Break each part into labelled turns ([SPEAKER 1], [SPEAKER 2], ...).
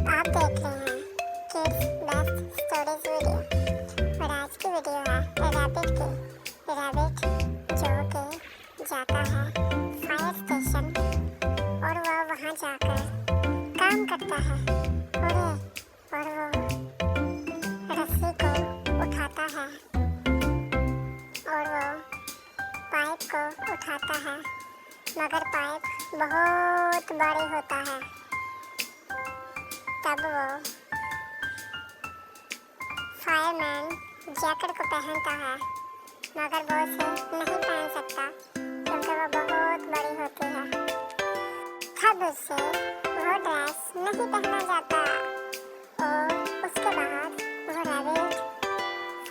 [SPEAKER 1] आप देख रहे हैं किड्स बेस्ट स्टोरीज वीडियो और आज की वीडियो है रैबिट की। रैबिट जो कि जाता है फायर स्टेशन और वह वहां जाकर काम करता है और वो रस्सी को उठाता है और वो पाइप को उठाता है, मगर पाइप बहुत बड़ी होता है। तब वो फायरमैन जैकेट को पहनता है, मगर वो उसे नहीं पहन सकता क्योंकि वो बहुत बड़ी होती है। तब उससे वो ड्रेस नहीं पहना जाता और उसके बाद वो रैबिट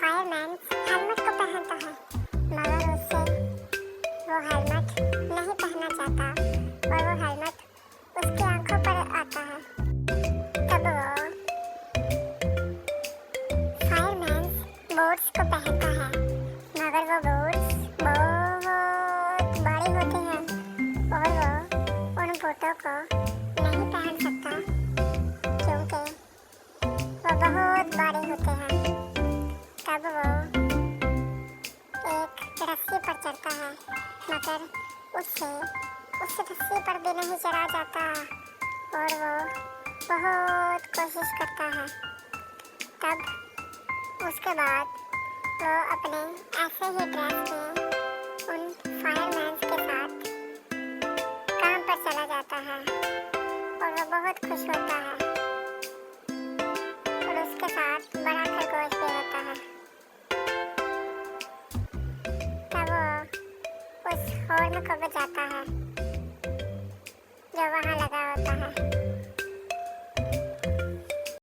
[SPEAKER 1] फायरमैन हेलमेट को पहनता है, मगर उससे वो हेलमेट नहीं पहना जाता और वो हेलमेट उसकी आंखों पर आता है। तब वो फायरमैन बूट्स को पहनता है, मगर वो बूट्स बहुत बड़ी होती हैं और वो उन बूटों को नहीं पहन सकता क्योंकि वो बहुत बड़ी होते हैं। तब वो एक रस्सी पर चढ़ता है, मगर उससे उस रस्सी पर भी नहीं चढ़ा जाता और वो बहुत कोशिश करता है। तब उसके बाद वो अपने ऐसे ही ड्रेस में उन फायरमैन के साथ काम पर चला जाता है और वो बहुत खुश होता है और उसके साथ बड़ा खरगोश भी होता है। तब वो उस हॉर्न को